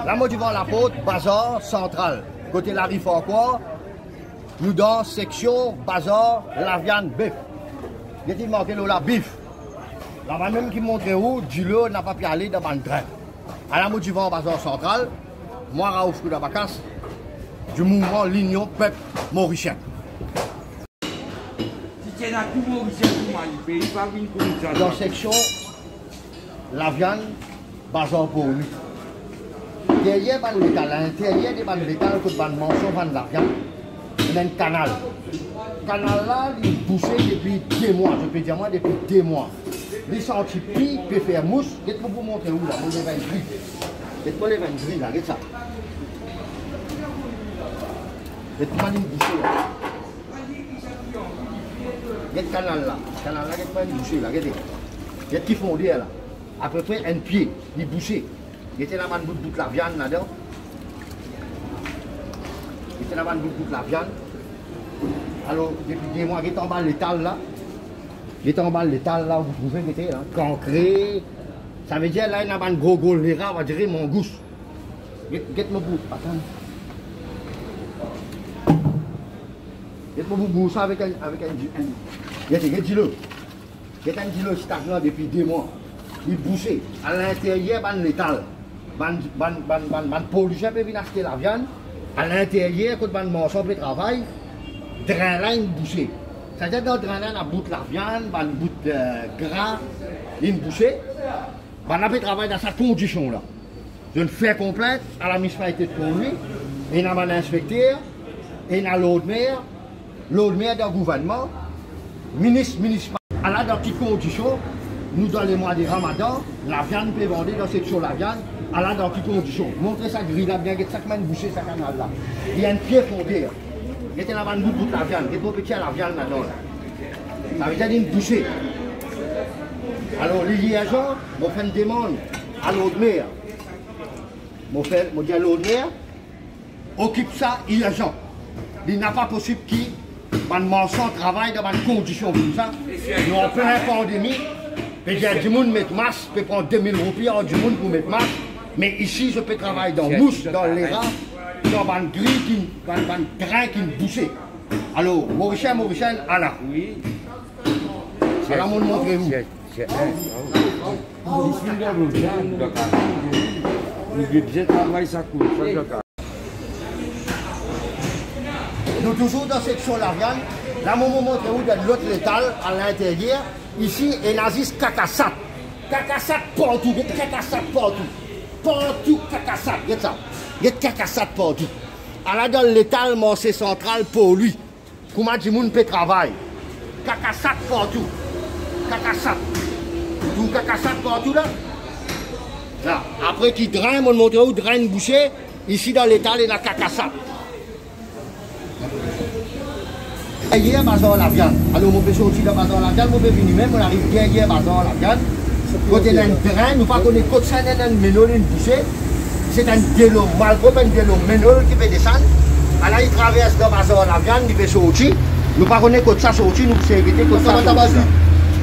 La mot du vent la porte, bazar central. Côté la rive encore, nous dans section bazar, la viande bœuf. Il manqué la bif. Là même qui montre où, du lot n'a pas pu aller dans le train. À la mot du vent bazar central, moi Raouf Koudabakas, du mouvement l'Union Peuple Mauricien. Dans section la viande, bazar pour lui. Derrière l'étal, à l'intérieur de l'étal, que le manchon vend la viande, il y a un canal. Le canal là, il est bouché depuis 2 mois, je peux dire moi depuis 2 mois. Les senti pis, peut faire mousse. Dites-moi pour montrer où là, vous avez un gris. Dites-moi les 20 gris là, regardez ça. Dites-moi une bouchée là. Il y a le canal là, regardez-moi une bouchée là, regardez. Il y a qui fondé là, à peu près un pied, il est bouché. Il était là-bas de bout de la viande là-dedans. Il était là-bas de bout de la viande. Alors, depuis 2 mois, il est en bas de l'étal là. Il est en bas de l'étal là où vous trouvez, il était là. Cancré. Ça veut dire là, il y a un gros goléra, on va dire mon gousse. Get-moi bout, attends. Get-moi bout ça avec un. Il y a un dilo. Il y a un dilo stagnant depuis 2 mois. Il est bouché. À l'intérieur, il y a l'étal. Ban pollution peut venir acheter la viande. À l'intérieur, quand ban manchon peut travailler, drain là il bouché. C'est-à-dire dans le drain là, on bout la viande, ban bout de gras, il bouché. Ban on peut travailler dans cette condition là. Je ne fais complète à la municipalité de Pont-Louis, et il y a un inspecteur, et il y a l'autre maire du gouvernement, ministre municipal. Alors dans quelles conditions, nous dans les mois de Ramadan, la viande peut vendre dans la section la viande. Alors dans quelles conditions? Montrez ça grille là, bien, chaque main boucher ce canal là. Il y a un pied fondé. Il y a un bout de la viande, il y a un petit à la viande là-dedans. Ça veut dire une bouchée. Alors les liaisons, on fait une demande à l'autre maire. On dit à l'autre maire, occupe ça, liaison. Il n'a pas possible qu'il manchon travaille dans une condition comme ça. Nous en plein pandémie. Il y a du monde qui met masque, peut prendre 2000 roupies, il y a du monde pour mettre masque. Mais ici, je peux travailler dans mousse, dans les rats, dans un gris, dans un train qui est bouché. Alors, Mauricien, à la. Oui. Alors, on montre vous. Nous toujours dans cette section la viande. Là, on montre vous de l'autre létal à l'intérieur. Ici, il existe cacassat. Cacassat partout, il y a cacassat partout. Partout, cacassat, il y a ça. Il y a cacassat partout. Alors, dans l'étal, c'est central pour lui. Comment du monde peut travailler? Cacassat partout. Cacassat. Tout cacassat partout là. Là. Après qu'il draine, on montre où draine boucher. Ici, dans l'étal, il y a cacassat. Hier, bazar la viande. Alors, on peut sortir de bazar la viande, on peut venir même, on arrive derrière bazar la viande. Côté d'un terrain, nous ne connaissons pas que ça n'est un ménol, une bouchée. C'est un délo, malgré un délo ménol qui peut descendre. Alors, il traverse dans bazar la viande, il peut sortir. Nous ne connaissons pas que ça sortir, nous pouvons éviter que ça sortir.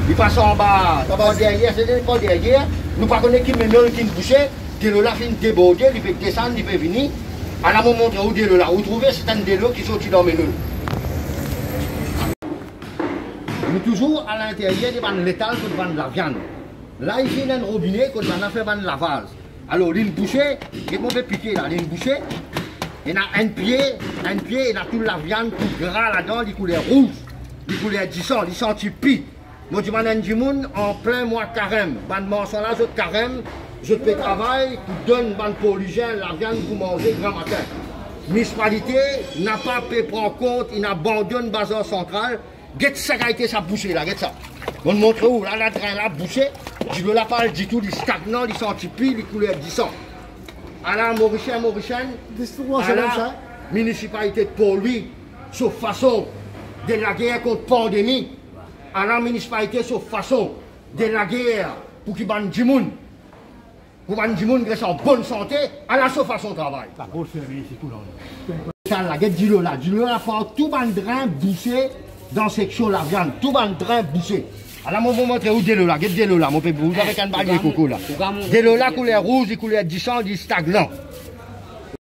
Il passe en bas, derrière, c'est pas derrière. Nous ne connaissons pas que ménol qui est une bouchée. Délo là, il déborder, il peut descendre, il peut venir. Alors, on montre où délo là. Vous trouvez, c'est un délo qui sortit dans le ménol. Nous toujours à l'intérieur de l'étal pour vendre la viande. Là, ici, il y a un robinet qu'on a fait vendre la vase. Alors, l'île bouchée, il y a piqué là, l'île bouchée. Il y a un pied, il y a toute la viande, tout gras là-dedans, les couleurs rouges, les couleurs 10 ans, les senti-pis. Moi, je m'en ai en plein mois carême. Ban manchon là, je carême, je fais travail, qui donne ban polygène, la viande pour manger grand matin. Municipalité n'a pas pu prendre compte, il abandonne le bazar central. Get ça qui a été sa bouchée là, get ça. On montre où, là, la drain là, bouchée. Je ne la parle du tout, du stagnant, du senti-pis, des couleurs 10 ans. À la Mauricien, à la municipalité de Pont-Louis, sauf façon de la guerre contre la pandémie. À la municipalité, sauf façon de la guerre pour qu'ils bandent du monde. Pour bandent du monde qui sont en bonne santé, à la sauf façon de travail. Pas pour le faire, c'est tout là. Ça là, get du lot là, tout le drain bouché. Dans cette section la viande, tout va en train boucher. Alors, on va vous montrer où de l'eau là, mon pépé, vous avez un baguette de coco là. De l'eau là, couleur rouge, couleur 10 ans, du stagnant.